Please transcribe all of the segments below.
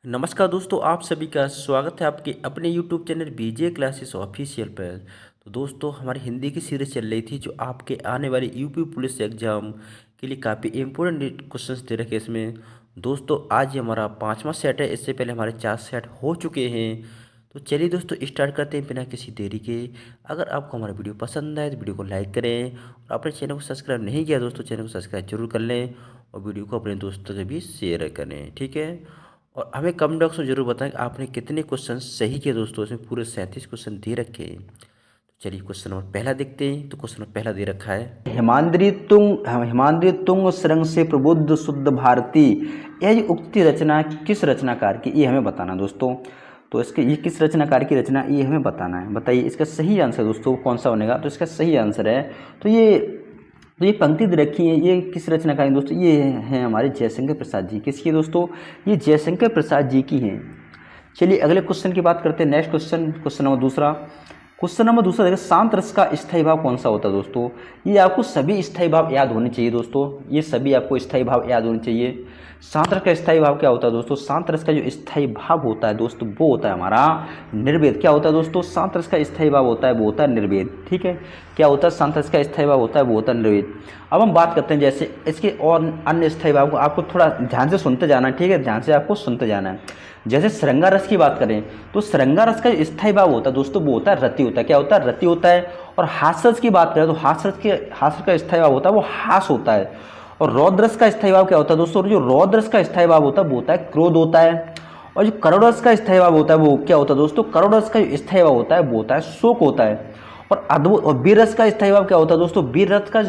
नमस्कार दोस्तों, आप सभी का स्वागत है आपके अपने यूट्यूब चैनल बीजे क्लासेस ऑफिशियल पर। तो दोस्तों, हमारी हिंदी की सीरीज चल रही थी जो आपके आने वाले यूपी पुलिस एग्जाम के लिए काफ़ी इंपॉर्टेंट क्वेश्चंस दे रखे इसमें। दोस्तों, आज ये हमारा 5वां सेट है। इससे पहले हमारे 4 सेट हो चुके हैं। तो चलिए दोस्तों, स्टार्ट करते हैं बिना किसी देरी के। अगर आपको हमारा वीडियो पसंद आए तो वीडियो को लाइक करें, और अपने चैनल को सब्सक्राइब नहीं किया दोस्तों, चैनल को सब्सक्राइब जरूर कर लें और वीडियो को अपने दोस्तों से भी शेयर करें, ठीक है। और हमें कमेंट बॉक्स में जरूर बताएं कि आपने कितने क्वेश्चन सही किए दोस्तों। इसमें पूरे 37 क्वेश्चन दे रखे हैं। तो चलिए क्वेश्चन नंबर पहला देखते हैं। तो क्वेश्चन नंबर पहला दे रखा है, हिमाद्री तुंग सुरंग से प्रबुद्ध शुद्ध भारती, यह उक्ति रचना किस रचनाकार की, ये हमें बताना दोस्तों। तो इसके ये किस रचनाकार की रचना, ये हमें बताना है। बताइए इसका सही आंसर दोस्तों कौन सा बनेगा। तो इसका सही आंसर है, तो ये पंक्ति दे रखी है, ये किस रचनाकार की दोस्तों, ये हैं हमारे जयशंकर प्रसाद जी। किसकी दोस्तों, ये जयशंकर प्रसाद जी की हैं। चलिए अगले क्वेश्चन की बात करते हैं। नेक्स्ट क्वेश्चन, क्वेश्चन नंबर दूसरा। क्वेश्चन नंबर दूसरा देखिए, शांत रस का स्थायी भाव कौन सा होता है दोस्तों। ये आपको सभी स्थायी भाव याद होने चाहिए दोस्तों, ये सभी आपको स्थायी भाव याद होने चाहिए। शांत रस का स्थायी भाव क्या होता है दोस्तों, शांत रस का जो स्थायी भाव होता है दोस्तों वो होता है हमारा निर्वेद। क्या होता है दोस्तों, शांत रस का स्थायी भाव होता है वो होता है निर्वेद, ठीक है। क्या होता है, शांत रस का स्थायी भाव होता है वो होता है निर्वेद। अब हम बात करते हैं जैसे इसके और अन्य स्थायी भाव को, आपको थोड़ा ध्यान से सुनते जाना है, ठीक है, ध्यान से आपको सुनते जाना है। जैसे श्रृंगार रस की बात करें तो श्रृंगार रस का स्थायी भाव होता है दोस्तों वो होता है रति होता है। क्या होता है, रति होता है। और हास्य रस की बात करें तो हास्य का स्थायी भाव होता है वो हास होता है। और रौद्र रस का स्थायी भाव क्या होता है दोस्तों, जो रौद्र रस का स्थायी भाव होता है वो होता है क्रोध होता है। और जो करुण रस का स्थायी भाव होता है वो क्या होता है दोस्तों, करुण रस का जो स्थायी भाव होता है वो होता है शोक होता है। और अद्भुत और वीर रस का स्थायी भाव क्या होता है दोस्तों, वीर रस का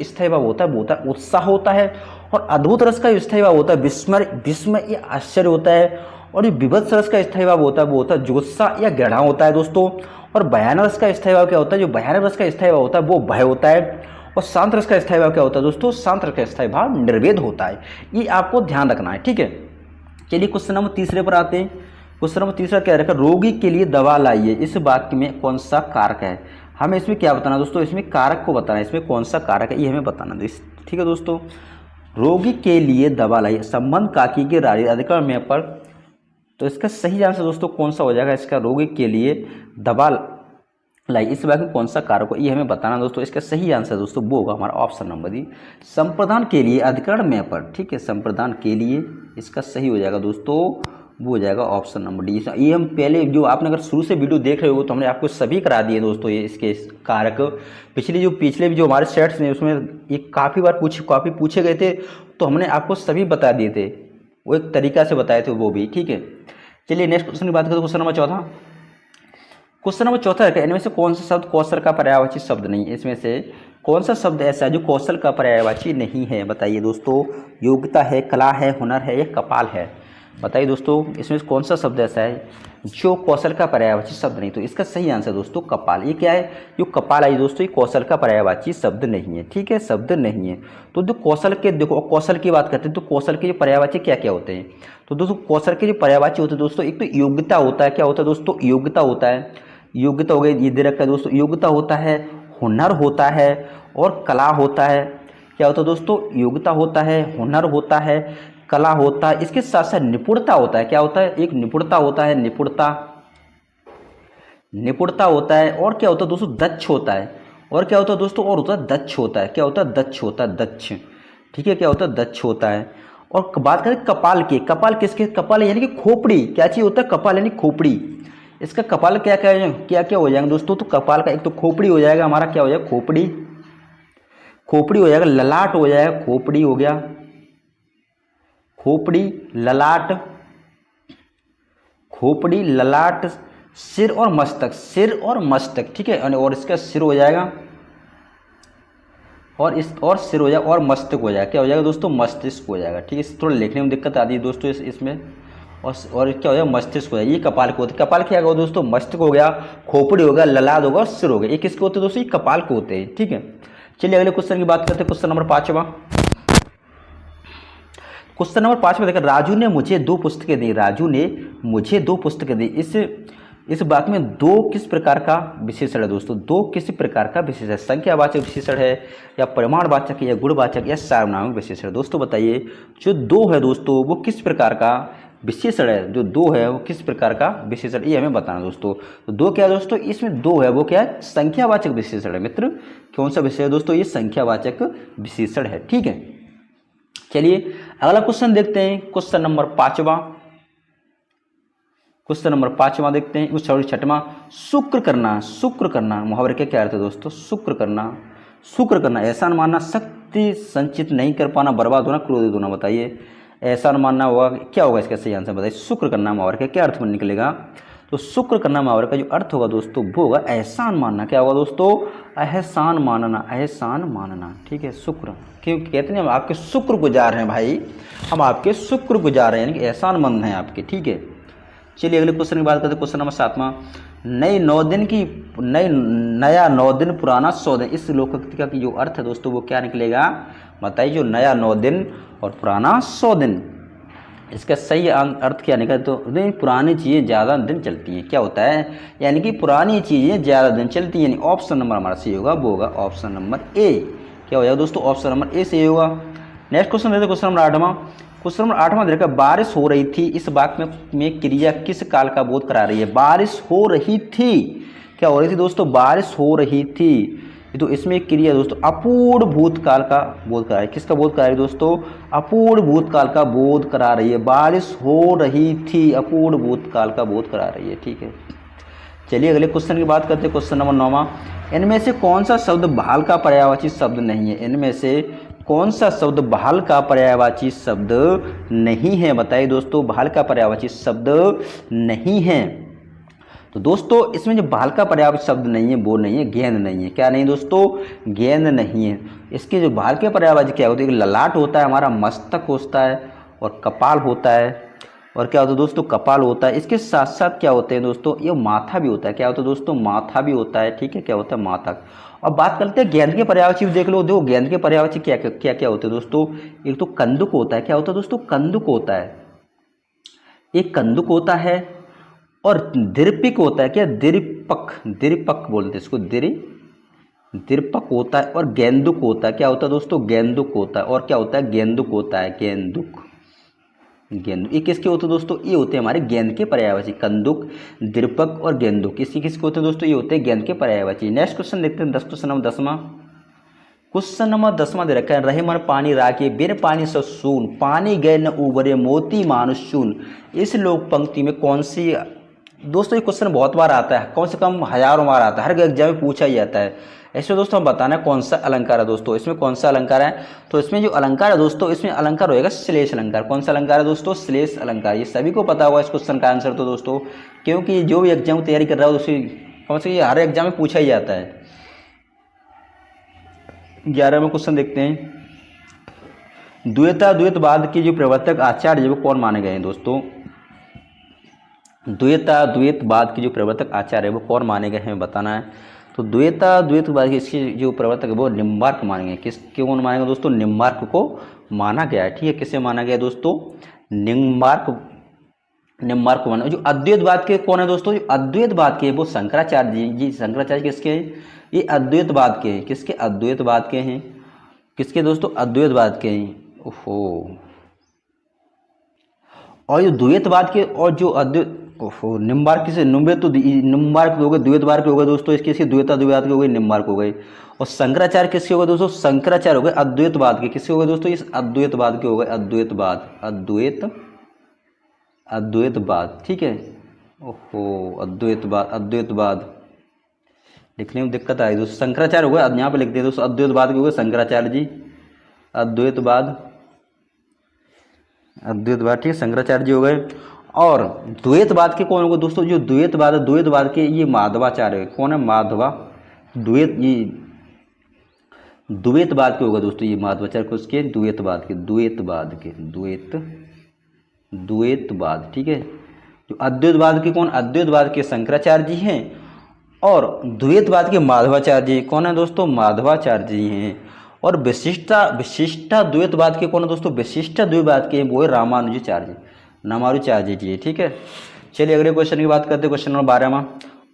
स्थायी भाव होता है वो होता है उत्साह होता है। और अद्भुत रस का स्थायी भाव होता है विस्मय या आश्चर्य होता है। और जो विभत्स रस का स्थायी भाव होता है वो होता है जुगुप्सा या घृणा होता है दोस्तों। और भयानक रस का स्थायी भाव क्या होता है, जो भयानक रस का स्थायी भाव होता है वो भय होता है। और शांत रस का स्थायी भाव क्या होता है दोस्तों, शांत रस का स्थायी भाव निर्वेद होता है। ये आपको ध्यान रखना है, ठीक है। चलिए क्वेश्चन नंबर तीसरे पर आते हैं। क्वेश्चन नंबर तीसरा क्या रखा, रोगी के लिए दवा लाइए, इस वाक्य में कौन सा कारक है। हमें इसमें क्या बताना दोस्तों, इसमें कारक को बताना है, इसमें कौन सा कारक है ये हमें बताना, ठीक है दोस्तों। रोगी के लिए दवा लाइए, संबंध काकी के रारी अधिकरण में पर। तो इसका सही आंसर दोस्तों कौन सा हो जाएगा, इसका रोगी के लिए दवा लाई इस वाक्य में कौन सा कारक हो ये हमें बताना दोस्तों। इसका सही आंसर दोस्तों वो होगा हमारा ऑप्शन नंबर डी, संप्रदान के लिए अधिकरण में पर, ठीक है। संप्रदान के लिए इसका सही हो जाएगा दोस्तों, वो हो जाएगा ऑप्शन नंबर डी। ये हम पहले जो आपने अगर शुरू से वीडियो देख रहे हो तो हमने आपको सभी करा दिए दोस्तों ये इसके कारक। पिछले भी जो हमारे सेट्स हैं उसमें ये काफ़ी पूछे गए थे, तो हमने आपको सभी बता दिए थे, वो एक तरीका से बताए थे वो भी, ठीक है। चलिए नेक्स्ट क्वेश्चन की बात करें। क्वेश्चन नंबर चौथा। क्वेश्चन नंबर चौथा है, इनमें से कौन सा शब्द कौशल का पर्यायवाची शब्द नहीं है। इसमें से कौन सा शब्द ऐसा है जो कौशल का पर्यायवाची नहीं है, बताइए दोस्तों। योग्यता है, कला है, हुनर है या कपाल है, बताइए दोस्तों। इसमें से कौन सा शब्द ऐसा है जो कौशल का पर्यायवाची शब्द नहीं। तो इसका सही आंसर दोस्तों कपाल। ये क्या है, जो कपाल है दोस्तों ये कौशल का पर्यायवाची शब्द नहीं है, ठीक है, शब्द नहीं है। तो जो कौशल के, देखो कौशल की बात करते हैं तो कौशल के जो पर्यायवाची क्या क्या होते हैं। तो दोस्तों कौशल के जो पर्यायवाची होते हैं दोस्तों, एक तो योग्यता होता है। क्या होता है दोस्तों, योग्यता होता है, योग्यता हो गई, ये दे रखा है दोस्तों। योग्यता होता है, हुनर होता है और कला होता है। क्या होता है दोस्तों, योग्यता होता है, हुनर होता है, कला होता है। इसके साथ साथ निपुणता होता है। क्या होता है, एक निपुणता होता है, निपुणता होता है। और क्या होता है दोस्तों, दक्ष होता है। और क्या होता है दोस्तों, और होता है दक्ष होता है। क्या होता है, दक्ष होता है, दक्ष, ठीक है। क्या होता है, दक्ष होता है। और बात करें कपाल की, कपाल किसके, कपाल यानी कि खोपड़ी। क्या चीज होता है, कपाल यानी खोपड़ी। इसका कपाल क्या क्या हो जाएगा दोस्तों, तो कपाल का एक तो खोपड़ी हो जाएगा हमारा, क्या हो जाएगा, खोपड़ी हो जाएगा, ललाट हो जाएगा, खोपड़ी हो गया, खोपड़ी ललाट, सिर और मस्तक, ठीक है। और इसका सिर हो जाएगा, और सिर हो जाएगा और मस्तक हो जाएगा। क्या हो जाएगा दोस्तों, मस्तिष्क हो जाएगा, ठीक है। थोड़ा लिखने में दिक्कत आती है दोस्तों इसमें। और क्या हो जाएगा, मस्तिष्क हो जाएगा। ये कपाल को होते हैं। कपाल क्या होगा दोस्तों, मस्तक हो गया, खोपड़ी हो गया, ललाट होगा और सिर हो गया। ये किसके होते हैं दोस्तों, ये कपाल को होते हैं, ठीक है। चलिए अगले क्वेश्चन की बात करते हैं। क्वेश्चन नंबर 5वां। क्वेश्चन नंबर 5 में देखा, राजू ने मुझे 2 पुस्तकें दी। इस वाक्य में 2 किस प्रकार का विशेषण है दोस्तों, 2 किस प्रकार का विशेषण है। संख्यावाचक विशेषण है या परिमाणवाचक है या गुणवाचक या सार्वनामिक विशेषण है। दोस्तों बताइए जो 2 है दोस्तों वो किस प्रकार का विशेषण है, जो दो है वो किस प्रकार का विशेषण, ये हमें बताना दोस्तों। तो दो क्या है दोस्तों, इसमें दो है वो क्या है, संख्यावाचक विशेषण है मित्र। कौन सा विशेषण है दोस्तों, ये संख्यावाचक विशेषण है। ठीक है, चलिए अगला क्वेश्चन देखते हैं, क्वेश्चन नंबर 5वां। क्वेश्चन नंबर 5वां देखते हैं, सॉरी 6वां। शुक्र करना, शुक्र करना मुहावरे का क्या अर्थ है दोस्तों, शुक्र करना, शुक्र करना, एहसान मानना, शक्ति संचित नहीं कर पाना, बर्बाद होना, क्रोधित होना। बताइए एहसान मानना होगा, क्या होगा इसका सही आंसर बताइए। शुक्र करना मुहावरे का क्या अर्थ में निकलेगा, तो शुक्र करना मुहावरे का जो अर्थ होगा दोस्तों वो होगा एहसान मानना। क्या होगा दोस्तों, एहसान मानना, एहसान मानना। ठीक है, शुक्र, क्योंकि कहते हैं हम आपके शुक्र गुजार हैं भाई, हम आपके शुक्र गुजार हैं, यानी कि एहसानमंद हैं आपके। ठीक है, चलिए अगले क्वेश्चन की बात करते हैं, क्वेश्चन नंबर 7वां। नई 9 दिन की नया 9 दिन पुराना 100 दिन, इस लोकोक्ति का जो अर्थ है दोस्तों वो क्या निकलेगा बताइए। जो नया 9 दिन और पुराना 100 दिन, इसका सही अर्थ क्या निकला, तो पुरानी चीज़ें ज़्यादा दिन चलती हैं। क्या होता है, यानी कि पुरानी चीज़ें ज़्यादा दिन चलती हैं, यानी ऑप्शन नंबर हमारा सही होगा, वो होगा ऑप्शन नंबर ए। क्या हो जाएगा दोस्तों, ऑप्शन नंबर ए सही होगा। नेक्स्ट क्वेश्चन देखते हैं, क्वेश्चन नंबर 8वां। क्वेश्चन नंबर 8वां देखा, बारिश हो रही थी, इस वाक्य में क्रिया किस काल का बोध करा रही है। बारिश हो रही थी, क्या हो रही थी दोस्तों, बारिश हो रही थी, तो इसमें क्रिया दोस्तों अपूर्ण भूतकाल का बोध करा रही है। किसका बोध करा रही है दोस्तों, अपूर्ण भूतकाल का बोध करा रही है। बारिश हो रही थी, अपूर्ण भूतकाल का बोध करा रही है। ठीक है, चलिए अगले क्वेश्चन की बात करते हैं, क्वेश्चन नंबर 9वां। इनमें से कौन सा शब्द भाल का पर्यायवाची शब्द नहीं है। इनमें से कौन सा शब्द भाल का पर्यायवाची शब्द नहीं है, बताइए दोस्तों, भाल का पर्यायवाची शब्द नहीं है। तो दोस्तों इसमें जो भाल का पर्यायवाची शब्द नहीं है वो नहीं है, गेंद नहीं है। क्या नहीं दोस्तों, गेंद नहीं है। इसके जो भाल के पर्यायवाची क्या होती है, ललाट होता है, हमारा मस्तक होता है, और कपाल होता है, और क्या होता है दोस्तों, कपाल होता है। इसके साथ साथ क्या होते हैं दोस्तों, ये माथा भी होता है। क्या होता है दोस्तों, माथा भी होता है। ठीक है, क्या होता है, माथा। और बात करते हैं गेंद के पर्यायवाची, देख लो, देखो गेंद के पर्यायवाची क्या क्या क्या होते हैं दोस्तों। एक तो कंदुक होता है। क्या होता है दोस्तों, कंदुक होता है, एक कंदुक होता है, और दिरपिक होता है। क्या, दिरपक, दिरपक बोलते हैं इसको, दिरपक होता है, और गेंदुक होता है। क्या होता है दोस्तों, गेंदुक होता है, और क्या होता है, गेंदुक होता है, गेंदुक, गेंदुक। ये किसके होते हैं दोस्तों, ये होते हैं हमारे गेंद के पर्यायवाची, कंदुक, दिरपक और गेंदुक। किसके होते हैं दोस्तों, ये होते हैं गेंद के पर्यायवाची। नेक्स्ट क्वेश्चन देखते हैं, क्वेश्चन नंबर 10वां। क्वेश्चन नंबर 10वां दे रखा है, रहे मन पानी राखे, बिन पानी सब सून, पानी गए न उबरे, मोती मानुष चून। इस लोक पंक्ति में कौन सी, दोस्तों ये क्वेश्चन बहुत बार आता है, कम से कम हजारों बार आता है, हर एग्जाम में पूछा ही जाता है। ऐसे दोस्तों हम बताना है कौन सा अलंकार है दोस्तों, इसमें कौन सा अलंकार है। तो इसमें जो अलंकार है दोस्तों, इसमें अलंकार होएगा श्लेष अलंकार। कौन सा अलंकार है दोस्तों, श्लेष अलंकार। ये सभी को पता होगा इस क्वेश्चन का आंसर तो दोस्तों, क्योंकि जो भी एग्जाम की तैयारी कर रहा है उसी कौन से हर एग्जाम में पूछा ही जाता है। 11वां क्वेश्चन देखते हैं, द्वैतवाद के जो प्रवर्तक आचार्य वो कौन माने गए हैं दोस्तों। द्वैतवाद के जो प्रवर्तक आचार्य है वो कौन माने गए हैं बताना है। तो द्वैतवाद के इसके जो प्रवर्तक है वो निम्बार्क माने गए। कौन माने गए दोस्तों, निम्बार्क को माना गया है। ठीक है, किसे माना गया दोस्तों, निम्बार्क को माना। जो अद्वैतवाद के कौन है दोस्तों, जो अद्वैतवाद के वो शंकराचार्य जी। शंकराचार्य किसके हैं, ये अद्वैतवाद के हैं। किसके, अद्वैतवाद के हैं। किसके दोस्तों, अद्वैतवाद के हैं। ओहो, और जो द्वैतवाद के और जो निम्बार्क से निम्बार्क हो गए, द्वैतवाद के हो गए दोस्तों, इसके द्वैतवाद के हो गए, निम्बार्क हो गए। और शंकराचार्य किसके हो गए दोस्तों, शंकराचार्य हो गए अद्वैतवाद के। किसके हो गए दोस्तों, इस अद्वैतवाद के हो गए, अद्वैतवाद। ठीक है, ओहो, अद्वैतवाद लिखने में दिक्कत आई दोस्तों। शंकराचार्य हो गए, यहाँ पे लिख दिए दोस्तों, अद्वैतवाद के हो गए शंकराचार्य जी, अद्वैतवाद। ठीक है, शंकराचार्य जी हो गए। और द्वैतवाद के कौन होंगे दोस्तों, जो द्वैतवाद के ये माधवाचार्य। कौन है, माधवा। द्वैतवाद के होगा दोस्तों, ये माधवाचार्य को उसके द्वैतवाद। ठीक है, जो अद्वैतवाद के कौन, अद्वैतवाद के शंकराचार्य जी हैं, और द्वैतवाद के माधवाचार्य जी कौन है दोस्तों, माधवाचार्य जी हैं। और विशिष्टा द्वैतवाद के कौन है दोस्तों, विशिष्टा द्वैतवाद के वो है रामानुजाचार्य जी। ठीक है, चलिए अगले क्वेश्चन की बात करते हैं, क्वेश्चन नंबर 12वां।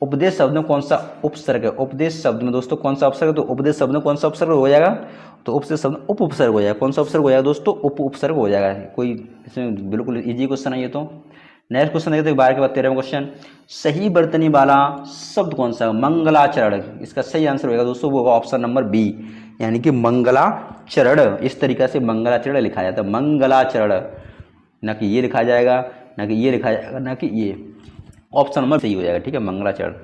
उपदेश शब्द में कौन सा उपसर्ग है? उपदेश शब्द में दोस्तों कौन सा उपसर्ग है? तो उपदेश शब्द में कौन सा उपसर्ग हो जाएगा? तो उपदेश शब्द उप उपसर्ग हो जाएगा। कौन सा उपसर्ग हो जाएगा दोस्तों? उप उपसर्ग हो जाएगा। कोई इसमें बिल्कुल इजी क्वेश्चन है ये तो। नेक्स्ट क्वेश्चन देखते हैं 12 के बाद 13वां क्वेश्चन। सही वर्तनी वाला शब्द कौन सा? मंगलाचरण। इसका सही आंसर होगा दोस्तों वो होगा ऑप्शन नंबर बी, यानी कि मंगलाचरण। इस तरीका से मंगलाचरण लिखा जाता है, मंगलाचरण, ना कि ये लिखा जाएगा, ना कि ये लिखा जाएगा, ना कि ये। ऑप्शन नंबर सही हो जाएगा, ठीक है, मंगलाचरण।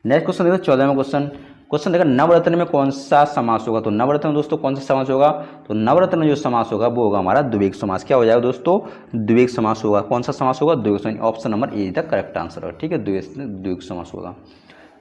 नेक्स्ट क्वेश्चन देखो 14वां क्वेश्चन। क्वेश्चन देखा नवरत्न में कौन सा समास होगा? तो नवरत्न में दोस्तों कौन सा समास होगा? तो नवरत्न में जो समास होगा वो होगा हमारा द्विवेक समास। क्या हो जाएगा दोस्तों? द्विवेक समास होगा। कौन सा समास होगा? द्विवेक समास। Option number A the correct answer होगा, ठीक है, द्विवेक समास होगा।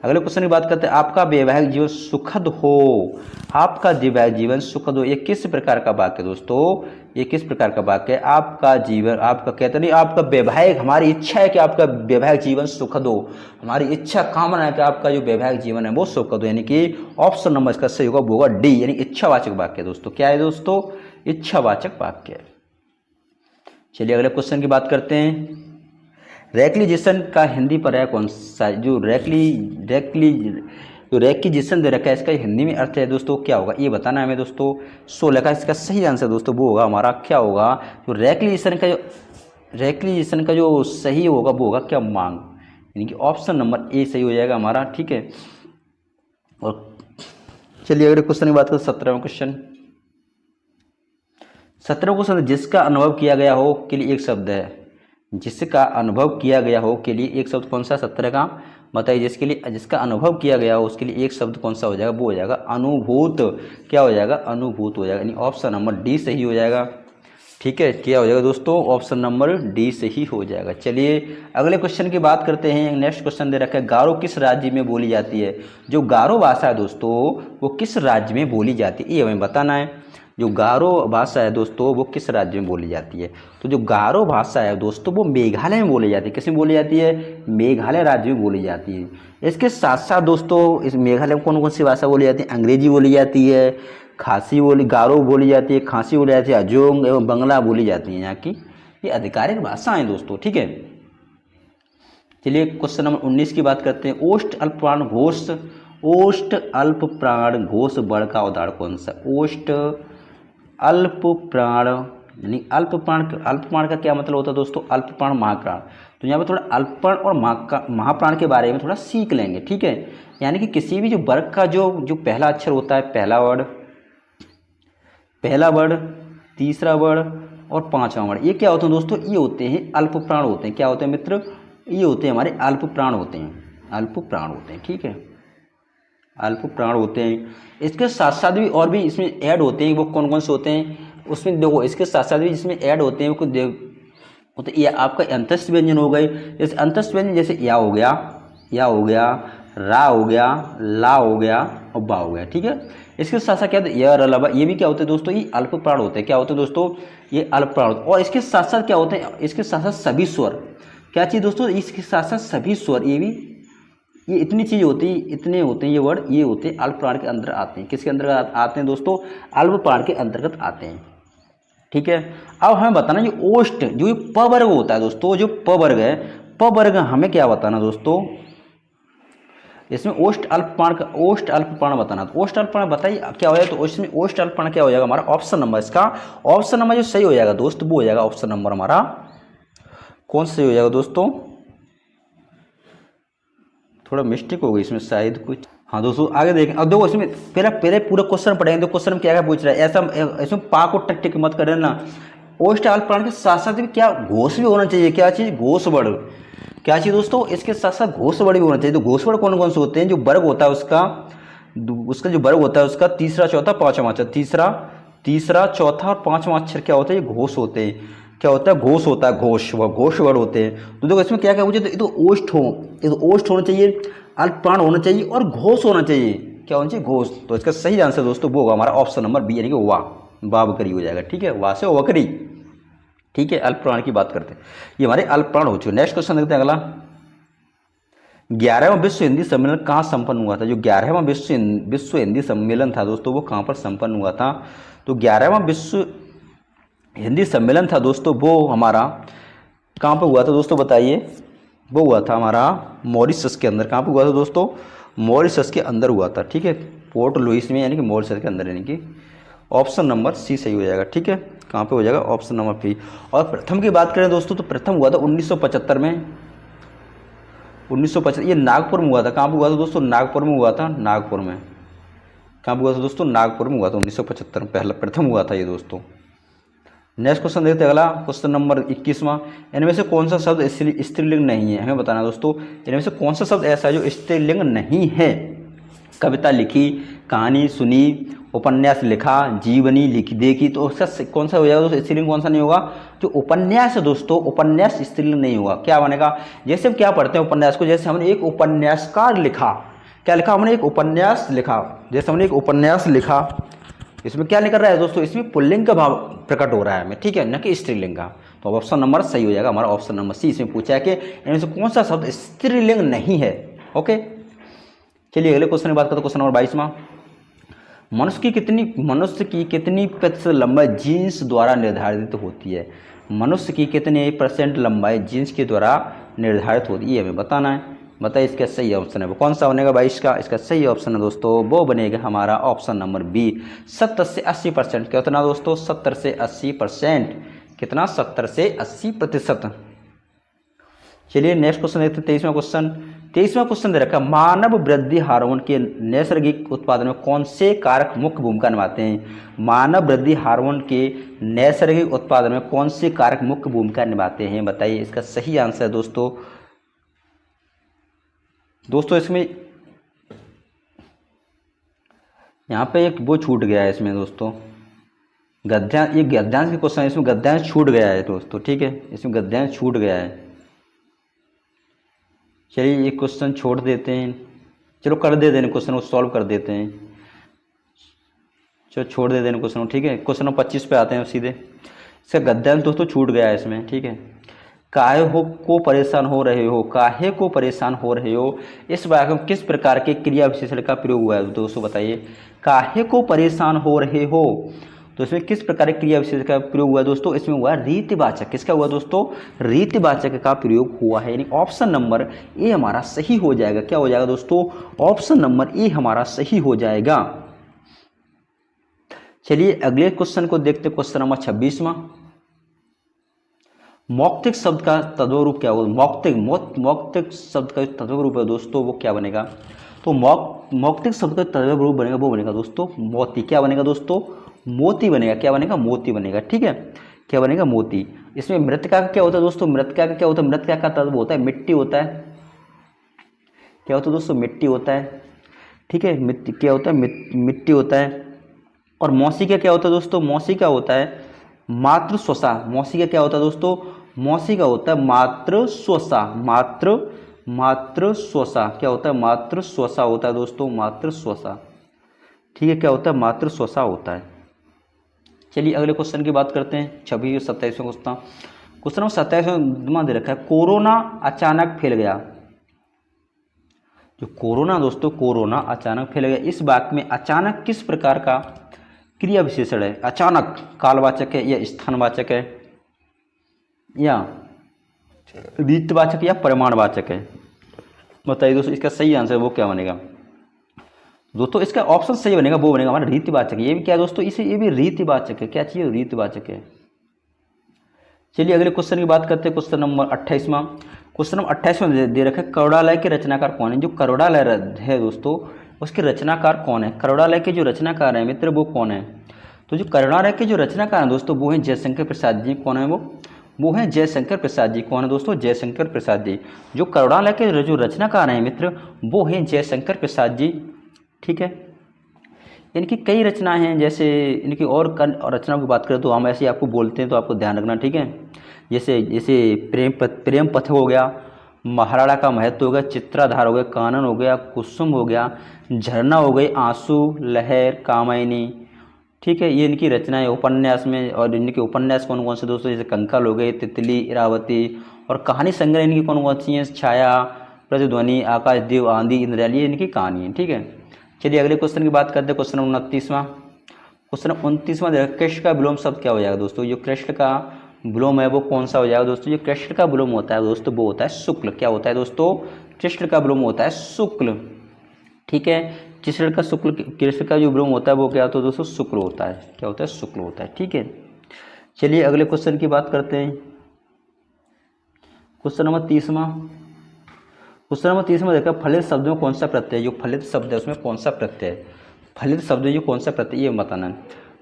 अगले क्वेश्चन की बात करते हैं, आपका वैवाहिक जीवन सुखद हो। आपका वैवाहिक जीवन सुखद हो, ये किस प्रकार का वाक्य है दोस्तों? ये किस प्रकार का वाक्य है? आपका जीवन, आपका कहते नहीं, आपका वैवाहिक, हमारी इच्छा है कि आपका वैवाहिक जीवन सुखद हो, हमारी इच्छा कामना है कि आपका जो वैवाहिक जीवन है वो सुखद हो, यानी कि ऑप्शन नंबर इसका सही होगा वो होगा डी, यानी इच्छावाचक वाक्य है दोस्तों। क्या है दोस्तों? इच्छावाचक वाक्य है। चलिए अगले क्वेश्चन की बात करते हैं। रेक्लिजेशन का हिंदी पर्याय कौन सा? जो रेक्विजिशन दे रखा है इसका हिंदी में अर्थ है दोस्तों क्या होगा? ये बताना है हमें दोस्तों। 16 का इसका सही आंसर दोस्तों वो होगा हमारा क्या होगा? जो रेक्विजिशन का जो सही होगा वो होगा क्या? मांग, यानी कि ऑप्शन नंबर ए सही हो जाएगा हमारा, ठीक है। और चलिए अगले क्वेश्चन की बात करें 17वां क्वेश्चन। 17वां क्वेश्चन, जिसका अनुभव किया गया हो के लिए एक शब्द है। जिसका अनुभव किया गया हो के लिए एक शब्द कौन सा? 17 का बताइए। जिसके लिए, जिसका अनुभव किया गया हो उसके लिए एक शब्द कौन सा हो जाएगा? वो हो जाएगा अनुभूत। क्या हो जाएगा? अनुभूत हो जाएगा, यानी ऑप्शन नंबर डी सही हो जाएगा, ठीक है। क्या हो जाएगा दोस्तों? ऑप्शन नंबर डी सही हो जाएगा। चलिए अगले क्वेश्चन की बात करते हैं। नेक्स्ट क्वेश्चन दे रखा है, गारो किस राज्य में बोली जाती है? जो गारो भाषा है दोस्तों वो किस राज्य में बोली जाती है ये हमें बताना है। जो गारो भाषा है दोस्तों वो किस राज्य में बोली जाती है? तो जो गारो भाषा है दोस्तों वो मेघालय में बोली जाती है। किस में बोली जाती है? मेघालय राज्य में बोली जाती है। इसके साथ साथ दोस्तों इस मेघालय में कौन कौन सी भाषा बोली जाती है? अंग्रेजी बोली जाती है, खासी बोली, गारो बोली जाती है, खासी बोली जाती है, अजोंग एवं बंगला बोली जाती है। यहाँ की ये आधिकारिक भाषाएं दोस्तों, ठीक है। चलिए क्वेश्चन नंबर 19 की बात करते हैं। ओष्ठ अल्पप्राण घोष, ओष्ठ अल्पप्राण घोष वर्ग का उदाहरण कौन सा? ओष्ठ अल्पप्राण, यानी अल्पप्राण का क्या मतलब होता है दोस्तों? अल्पप्राण महाप्राण। तो यहाँ पर थोड़ा अल्पप्राण और महाप्राण के बारे में थोड़ा सीख लेंगे, ठीक है। यानी कि किसी भी जो वर्ग का जो पहला अक्षर होता है, पहला वर्ड, तीसरा वर्ड और पांचवा वर्ड, ये क्या होते हैं दोस्तों? ये होते हैं अल्पप्राण होते हैं। क्या होते हैं मित्र? ये होते हैं हमारे अल्पप्राण होते हैं, अल्पप्राण होते हैं, ठीक है, अल्पप्राण होते हैं। इसके साथ साथ भी और भी इसमें ऐड होते हैं, वो कौन कौन से होते हैं उसमें देखो। इसके साथ साथ भी जिसमें ऐड होते हैं वो तो ये आपका अंतस्थ व्यंजन हो गए। जैसे अंतस्थ व्यंजन जैसे या हो गया, रा हो गया, ला हो गया और बा हो गया, ठीक है। इसके साथ साथ क्या होता है? य र ल ब, ये भी क्या होते हैं दोस्तों? ये अल्पप्राण होते हैं। क्या होते हैं दोस्तों? ये अल्पप्राण होते हैं। और इसके साथ साथ क्या होते हैं? इसके साथ साथ सभी स्वर, क्या चीज़ दोस्तों? इसके साथ साथ सभी स्वर, ये भी, ये इतनी चीज़ होती है, इतने होते हैं ये वर्ड, ये होते हैं अल्पप्राण के अंदर आते हैं। किसके अंतर्गत आते हैं दोस्तों? अल्पप्राण के अंतर्गत आते हैं, ठीक है। अब हमें बताना जो ओष्ठ, जो ये प वर्ग होता है दोस्तों, जो प वर्ग है, प वर्ग हमें क्या बताना दोस्तों? इसमें ओष्ठ अल्पप्राण बताना। तो ओष्ठ अल्पप्राण बताइए क्या हो जाएगा? तो इसमें ओष्ठ अल्पप्राण क्या हो जाएगा हमारा? ऑप्शन नंबर, इसका ऑप्शन नंबर जो सही हो जाएगा दोस्त वो हो जाएगा ऑप्शन नंबर हमारा कौन सा सही हो जाएगा दोस्तों? थोड़ा मिस्टेक हो गई इसमें शायद कुछ। हाँ दोस्तों आगे देखें। अब देखो इसमें पहले पूरा क्वेश्चन पढ़ेंगे तो क्वेश्चन में क्या क्या पूछ रहा है। ऐसा इसमें पा को टक टिक मत कर ना। ओष्ठ अल्पप्राण के साथ साथ भी क्या घोष भी होना चाहिए? क्या चीज़? घोष वर्ग। क्या चीज़ दोस्तों? इसके साथ साथ घोष वर्ग भी होना चाहिए। तो घोष वर्ग कौन कौन से होते हैं? जो वर्ग होता है उसका जो वर्ग होता है उसका तीसरा, चौथा, पांचवा अक्षर, तीसरा, चौथा और पांचवा अक्षर क्या होता है? ये घोष होते हैं। क्या होता है? घोष होता है, घोष, वह घोष वर्ड होते हैं। तो देखो इसमें क्या क्या पूछे? तो ये तो ओष्ठ होना चाहिए, अल्पप्राण होना चाहिए और घोष होना चाहिए। क्या होना चाहिए? घोष। तो इसका सही आंसर दोस्तों वो होगा हमारा ऑप्शन नंबर बी, यानी कि वाह बकरी हो जाएगा, ठीक है, वाह से वकरी, ठीक है। अल्पप्राण की बात करते हैं, ये हमारे अल्पप्राण हो चुके। नेक्स्ट क्वेश्चन देखते हैं अगला। 11वां विश्व हिंदी सम्मेलन कहाँ संपन्न हुआ था? जो 11वां विश्व हिंदी सम्मेलन था दोस्तों वो कहाँ पर संपन्न हुआ था? तो 11वां विश्व हिंदी सम्मेलन था दोस्तों वो हमारा कहाँ पर हुआ था दोस्तों बताइए? वो हुआ था हमारा मॉरिशस के अंदर। कहाँ पे हुआ था दोस्तों? मॉरिशस के अंदर हुआ था। ठीक है, पोर्ट लुइस में, यानी कि मॉरिशस के अंदर, यानी कि ऑप्शन नंबर सी सही हो जाएगा। ठीक है, कहाँ पे हो जाएगा? Option number B. और प्रथम की बात करें दोस्तों, तो प्रथम हुआ था 1975 में। 1975 ये नागपुर में हुआ था। कहाँ पे हुआ था दोस्तों? नागपुर में हुआ था, नागपुर में। कहाँ पे हुआ था दोस्तों? नागपुर में हुआ था 1975 में, पहला प्रथम हुआ था ये दोस्तों। नेक्स्ट क्वेश्चन देखते हैं, अगला क्वेश्चन नंबर 21वां। इनमें से कौन सा शब्द स्त्रीलिंग नहीं है? हमें बताना दोस्तों, इनमें से कौन सा शब्द ऐसा है जो स्त्रीलिंग नहीं है? कविता लिखी, कहानी सुनी, उपन्यास लिखा, जीवनी लिखी देखी, तो उसका कौन सा हो जाएगा दोस्तों? स्त्रीलिंग कौन सा नहीं होगा? जो उपन्यास है दोस्तों, उपन्यास स्त्रीलिंग नहीं होगा। क्या बनेगा? जैसे हम क्या पढ़ते हैं उपन्यास को, जैसे हमने एक उपन्यासकार लिखा, क्या लिखा हमने? एक उपन्यास लिखा। जैसे हमने एक उपन्यास लिखा, इसमें क्या निकल रहा है दोस्तों? इसमें पुल्लिंग का भाव प्रकट हो रहा है हमें, ठीक है, न कि स्त्रीलिंग का। तो ऑप्शन नंबर सही हो जाएगा हमारा, ऑप्शन नंबर सी। इसमें पूछा है कि इनमें से कौन सा शब्द स्त्रीलिंग नहीं है। ओके, चलिए अगले क्वेश्चन की बात करते हैं, क्वेश्चन नंबर 22वां। मनुष्य की कितनी प्रतिशत लंबाई जीन्स द्वारा निर्धारित होती है? मनुष्य की कितने परसेंट लंबाई जीन्स के द्वारा निर्धारित होती है, ये हमें बताना है। बताइए इसका सही ऑप्शन है वो कौन सा बनेगा 22 का? इसका सही ऑप्शन है दोस्तों, वो बनेगा हमारा ऑप्शन नंबर बी, 70 से 80%। कितना दोस्तों? 70 से 80%। कितना? 70 से 80%। चलिए नेक्स्ट क्वेश्चन देखते हैं, 23वां क्वेश्चन। 23वां क्वेश्चन दे रखा है, मानव वृद्धि हार्मोन के नैसर्गिक उत्पादन में कौन से कारक मुख्य भूमिका निभाते हैं? मानव वृद्धि हार्मोन के नैसर्गिक उत्पादन में कौन से कारक मुख्य भूमिका निभाते हैं? बताइए इसका सही आंसर है दोस्तों। इसमें यहाँ पे एक वो छूट गया है इसमें दोस्तों, गद्यांश। ये गद्यांश के क्वेश्चन है, इसमें गद्यांश छूट गया है दोस्तों। ठीक है, इसमें गद्यांश छूट गया है। चलिए ये क्वेश्चन छोड़ देते हैं, चलो कर दे देने क्वेश्चन को सॉल्व कर देते हैं। चलो छोड़ दे देने क्वेश्चन को, ठीक है। क्वेश्चन नंबर 25 पे आते हैं सीधे। इसका गद्यांश दोस्तों छूट गया है इसमें, ठीक है। काहे को परेशान हो रहे हो, काहे को परेशान हो रहे हो, इस वाक्य में किस प्रकार के क्रिया विशेषण का प्रयोग हुआ है दोस्तों? बताइए, काहे को परेशान हो रहे हो, तो इसमें किस प्रकार के क्रिया विशेषण का प्रयोग हुआ है दोस्तों? इसमें हुआ रीतिवाचक। किसका हुआ दोस्तों? रीतिवाचक का प्रयोग हुआ है, यानी ऑप्शन नंबर ए हमारा सही हो जाएगा। क्या हो जाएगा दोस्तों? ऑप्शन नंबर ए हमारा सही हो जाएगा। चलिए अगले क्वेश्चन को देखते, क्वेश्चन नंबर 26वां। मौक्तिक शब्द का तद्भव क्या होगा? मौक्तिक शब्द का तद्भव रूप है दोस्तों, वो क्या बनेगा? तो मौक्तिक शब्द का तद्भव रूप बनेगा, वो बनेगा दोस्तों मोती। क्या बनेगा दोस्तों? मोती बनेगा। क्या बनेगा? मोती बनेगा। ठीक है, क्या बनेगा? मोती। इसमें मृतिका का क्या होता है दोस्तों? मृतिका का क्या होता है? मृतिका का तद्भव होता है मिट्टी होता है। क्या होता है दोस्तों? मिट्टी होता है। ठीक है, क्या होता है? मिट्टी होता है। और मौसी का क्या होता है दोस्तों? मौसी का होता है मातृ स्वसा। मौसी का क्या होता है दोस्तों? मौसी का होता है मातृ स्वसा। मातृ स्वसा क्या होता है? मातृ स्वसा होता है दोस्तों, मातृ स्वसा। ठीक है, क्या होता है? मातृ स्वसा होता है। चलिए अगले क्वेश्चन की बात करते हैं, 26 और 27वां क्वेश्चन। क्वेश्चन नंबर 27वां दे रखा है, कोरोना अचानक फैल गया। जो कोरोना दोस्तों, कोरोना अचानक फैल गया, इस वाक्य में अचानक किस प्रकार का क्रिया विशेषण है? अचानक कालवाचक है या स्थानवाचक है या रीतवाचक या परिमाणवाचक है? बताइए दोस्तों, इसका सही आंसर वो क्या बनेगा? दोस्तों इसका ऑप्शन सही बनेगा, वो बनेगा हमारा रीतिवाचक। ये भी क्या दोस्तों? ये भी रीतिवाचक है। क्या चाहिए? रीतिवाचक है। चलिए अगले क्वेश्चन की बात करते हैं, क्वेश्चन नंबर 28वां। क्वेश्चन नंबर 28वां दे रखा है, करुणालय के रचनाकार कौन है? जो करुणालय है दोस्तों, उसके रचनाकार कौन है? करुणालय के जो रचनाकार है मित्र, वो कौन है? तो जो करुणालय के जो रचनाकार हैं दोस्तों, वो हैं जयशंकर प्रसाद जी। कौन है वो हैं जयशंकर प्रसाद जी। कौन है दोस्तों? जयशंकर प्रसाद जी। जो करुणालय के जो रचनाकार हैं मित्र, वो हैं जयशंकर प्रसाद जी। ठीक है, इनकी कई रचनाएं हैं, जैसे इनकी और रचनाओं की बात करें तो हम ऐसे आपको बोलते हैं, तो आपको ध्यान रखना। ठीक है, जैसे प्रेम पथ हो गया, महाराणा का महत्व हो गया, चित्राधार हो गया, कानन हो गया, कुसुम हो गया, झरना हो गई, आंसू, लहर, कामायनी। ठीक है, ये इनकी रचनाएं उपन्यास में। और इनके उपन्यास कौन कौन से दोस्तों? जैसे कंकाल हो गए, तितली, इरावती। और कहानी संग्रह इनकी कौन कौन सी हैं? छाया, प्रतिध्वनि, आकाशदीप, आंधी, इंद्रजाल, ये इनकी कहानी है। ठीक है, चलिए अगले क्वेश्चन की बात करते हैं, क्वेश्चन 29वां। क्वेश्चन 29वां कृष्ण का विलोम शब्द क्या हो जाएगा दोस्तों? जो कृष्ण का विलोम है वो कौन सा हो जाएगा दोस्तों, जो कृष्ण का विलोम होता है दोस्तों वो होता है शुक्ल। क्या होता है दोस्तों, कृष्ण का विलोम होता है शुक्ल। ठीक है, कृष्ण का जो विलोम होता है वो क्या होता है दोस्तों, शुक्ल होता है। क्या होता है, शुक्ल होता है। ठीक है, चलिए अगले क्वेश्चन की बात करते हैं। क्वेश्चन नंबर 30वां। क्वेश्चन नंबर 30 में देखा, फलित शब्द में कौन सा प्रत्यय है, जो फलित शब्द है उसमें कौन सा प्रत्यय है, फलित शब्द में जो कौन सा प्रत्यय ये बताना है।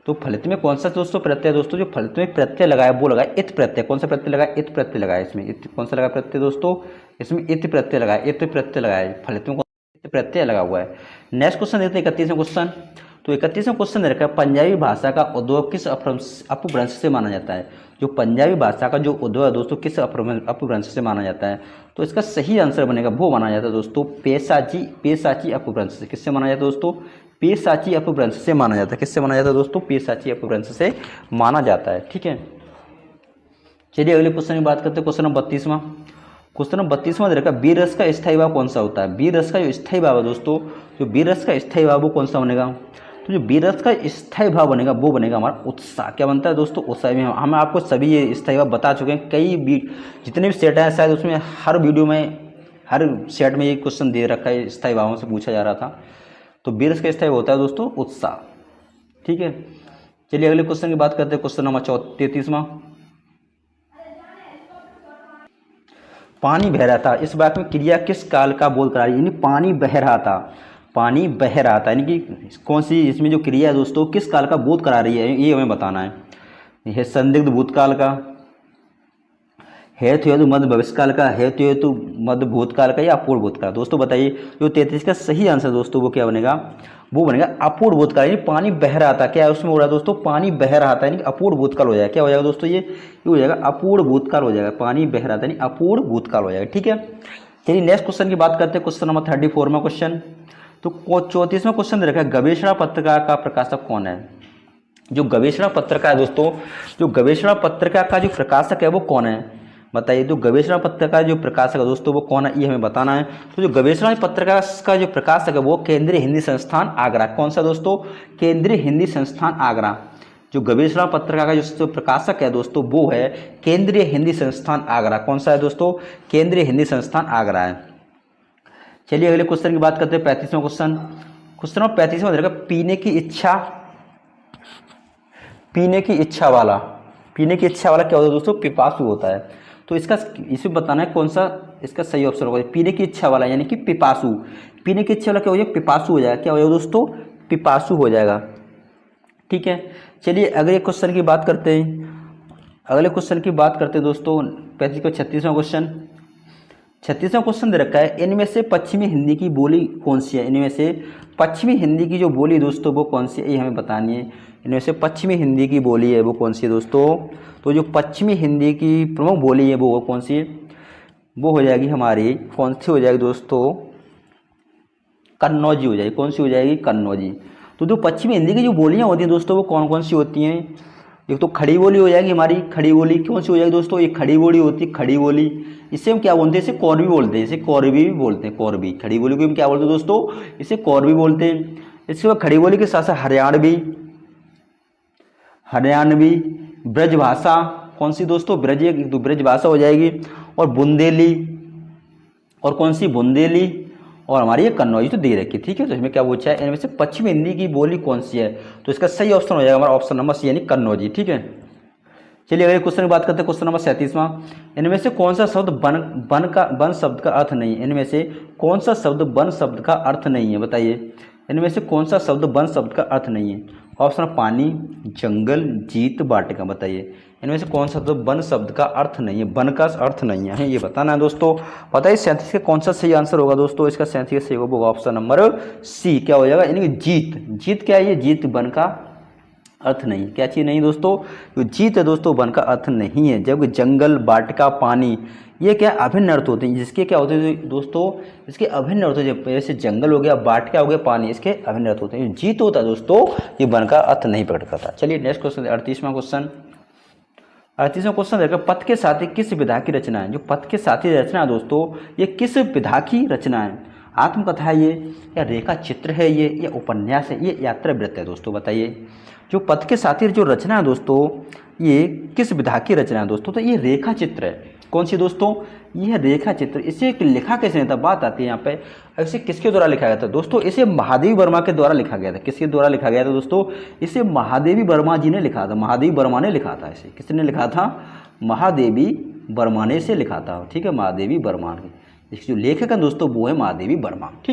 तो फलित में कौन सा दोस्तों प्रत्यय है दोस्तों, जो फलित में प्रत्यय लगाया वो लगाया इत प्रत्यय। कौन सा प्रत्यय लगाया, इत प्रत्यय लगाया इसमें। इत कौन सा लगा प्रत्यय दोस्तों, इसमें इत प्रत्यय लगाया, इत प्रत्यय लगाया, फलित में इत प्रत्यय लगा हुआ है। नेक्स्ट क्वेश्चन देखते हैं 31वां क्वेश्चन। तो 31वां क्वेश्चन रखा है, पंजाबी भाषा का उद्भव किस अपभ्रंश से माना जाता है। जो पंजाबी भाषा का जो उद्भव है दोस्तों किस अपभ्रंश से माना जाता है। तो इसका सही आंसर बनेगा वो माना जाता है दोस्तों पेशाची अपभ्रंश से। किससे माना जाता है दोस्तों, पेशाची अपभ्रंश से माना जाता है। किससे माना जाता है दोस्तों, पेशाची अपभ्रंश से माना जाता है। ठीक है, चलिए अगले क्वेश्चन की बात करते हैं। क्वेश्चन नंबर 32वां। क्वेश्चन नंबर 32वां दे रखा है, वीर रस का स्थायी भाव कौन सा होता है। वीर रस का जो स्थायी भाव है दोस्तों, जो वीर रस का स्थायी भाव वो कौन सा बनेगा। तो जो वीर रस का स्थायी भाव बनेगा वो बनेगा हमारा उत्साह। क्या बनता है दोस्तों, उत्साह में। हम आपको सभी ये स्थायी भाव बता चुके हैं, जितने भी सेट हैं शायद उसमें हर वीडियो में हर सेट में ये क्वेश्चन दे रखा है, स्थायी भावों से पूछा जा रहा था। तो वीर रस का स्थायी होता है दोस्तों उत्साह। ठीक है, चलिए अगले क्वेश्चन की बात करते हैं। क्वेश्चन नंबर 33वां। पानी बह रहा था, इस वाक्य में क्रिया किस काल का बोध करा रही है, यानी पानी बह रहा था, पानी बह रहा था, यानी कि कौन सी इसमें जो क्रिया है दोस्तों किस काल का बोध करा रही है, ये हमें बताना है। यह संदिग्ध भूतकाल का, हेतु हेतु मध्य भविष्यकाल का, हेतु हेतु मध्य भूतकाल का या अपूर्ण भूतकाल। दोस्तों बताइए, जो 33 का सही आंसर दोस्तों वो क्या बनेगा, वो बनेगा अपूर्ण भूतकाल। यानी पानी बह रहा था, क्या है उसमें हो रहा है दोस्तों, पानी बह रहा था, यानी अपूर्ण भूतकाल हो जाएगा। क्या हो जाएगा दोस्तों, ये हो जाएगा अपूर्ण भूतकाल हो जाएगा। पानी बह रहा था यानी अपूर्ण भूतकाल हो जाएगा। ठीक है, चलिए नेक्स्ट क्वेश्चन की बात करते हैं। क्वेश्चन नंबर 34वां क्वेश्चन। तो 34वां क्वेश्चन दे रखा है, गवेषणा पत्रिका का प्रकाशक कौन है। जो गवेषणा पत्रिका है दोस्तों, जो गवेषणा पत्रिका का जो प्रकाशक है वो कौन है, बताइए। तो गवेषणा पत्रिका का जो प्रकाशक है दोस्तों वो कौन है, ये हमें बताना है। तो जो गवेषणा पत्रिका का जो प्रकाशक है वो केंद्रीय हिंदी संस्थान आगरा। कौन सा दोस्तों, केंद्रीय हिंदी संस्थान आगरा। जो गवेषणा पत्रिका का जो प्रकाशक है दोस्तों वो है केंद्रीय हिंदी संस्थान आगरा। कौन सा है दोस्तों, केंद्रीय हिंदी संस्थान आगरा है। चलिए अगले क्वेश्चन की बात करते हैं। 35वां क्वेश्चन। क्वेश्चन नंबर 35वां रहेगा, पीने की इच्छा वाला, पीने की इच्छा वाला क्या होता है दोस्तों, पिपासु होता है। तो इसका इसमें बताना है कौन सा इसका सही ऑप्शन होगा। पीने की इच्छा वाला यानी कि पिपासु, पीने की इच्छा वाला क्या हो जाएगा, पिपासु हो जाएगा। क्या हो जाएगा दोस्तों, पिपासु हो जाएगा। ठीक है, चलिए अगले क्वेश्चन की बात करते हैं। अगले क्वेश्चन की बात करते हैं दोस्तों 35 का 36वां क्वेश्चन। 36वां क्वेश्चन दे रखा है, इनमें से पश्चिमी हिंदी की बोली कौन सी है। इनमें से पश्चिमी हिंदी की जो बोली दोस्तों वो कौन सी है, ये हमें बतानी है। इनमें से पश्चिमी हिंदी की बोली है वो कौन सी है दोस्तों। तो जो पश्चिमी हिंदी की प्रमुख बोली है वो कौन सी है, वो हो जाएगी हमारी, कौन सी हो जाएगी दोस्तों, कन्नौजी हो जाएगी। कौन सी हो जाएगी, कन्नौजी। तो जो पश्चिमी हिंदी की जो बोलियाँ होती हैं दोस्तों वो कौन कौन सी होती हैं। एक तो खड़ी बोली हो जाएगी हमारी, खड़ी बोली कौन सी हो जाएगी दोस्तों, एक खड़ी बोली होती है, खड़ी बोली। इसे हम क्या बोलते हैं, इसे कौरवी बोलते हैं, इसे कौरवी भी बोलते हैं, कौरवी। खड़ी बोली को हम क्या बोलते हैं दोस्तों, इसे कौरवी बोलते हैं। इसके बाद खड़ी बोली के साथ साथ हरियाणवी, ब्रजभाषा कौन सी दोस्तों, ब्रजभाषा हो जाएगी, और बुंदेली, और कौन सी, बुंदेली, और हमारी ये कन्नौजी तो दे रखी। ठीक है, तो इसमें क्या पूछा है, इनमें से पश्चिमी हिंदी की बोली कौन सी है। तो इसका सही ऑप्शन हो जाएगा हमारा ऑप्शन नंबर सी यानी कन्नौजी। ठीक है, चलिए अगले क्वेश्चन की बात करते हैं। क्वेश्चन नंबर 37वां। इनमें से कौन सा शब्द बन शब्द का अर्थ नहीं है। इनमें से कौन सा शब्द बन शब्द का अर्थ नहीं है, बताइए। इनमें से कौन सा शब्द बन शब्द का अर्थ नहीं है। ऑप्शन पानी, जंगल, जीत, वाटिका। बताइए इनमें से कौन सा शब्द बन शब्द का अर्थ नहीं है, बन का अर्थ नहीं है, ये बताना है दोस्तों। बताइए 37 का कौन सा सही आंसर होगा दोस्तों। इसका 37 का सही होगा ऑप्शन नंबर सी। क्या हो जाएगा, यानी कि जीत क्या है, ये जीत बन का अर्थ नहीं। क्या चीज़ नहीं दोस्तों, जो जीत है दोस्तों वन का अर्थ नहीं है। जबकि जंगल, वाटिका, पानी ये क्या अभिन्न अर्थ होते हैं, जिसके क्या होते हैं दोस्तों, इसके अभिन्न अर्थ होते हैं। जैसे जंगल हो गया, वाटिका हो गया, पानी, इसके अभिन्न अर्थ होते हैं। जीत होता है दोस्तों, ये वन का अर्थ नहीं प्रकट करता। चलिए नेक्स्ट क्वेश्चन 38वां क्वेश्चन। 38वां क्वेश्चन देखो, पथ के साथी किस विधा की रचना है। जो पथ के साथी रचना है दोस्तों, ये किस विधा की रचना है। आत्मकथा है ये, या रेखा चित्र है ये, या उपन्यास है ये, यात्रा वृत्त है दोस्तों, बताइए। जो पथ के साथी जो रचना है दोस्तों, ये किस विधा की रचना है दोस्तों, तो ये रेखा चित्र है। कौन सी दोस्तों, ये रेखा चित्र। इसे लिखा कैसे था, बात आती है यहाँ पे, इसे किसके द्वारा लिखा गया था दोस्तों, इसे महादेवी वर्मा के द्वारा लिखा गया था। किसके द्वारा लिखा गया था दोस्तों, इसे महादेवी वर्मा जी ने लिखा था, महादेवी वर्मा ने लिखा था। इसे किसने लिखा था, महादेवी वर्मा ने इसे लिखा था, ठीक है, महादेवी वर्मा ने। इसके जो लेखक हैं दोस्तों वो है महादेवी वर्मा, ठीक।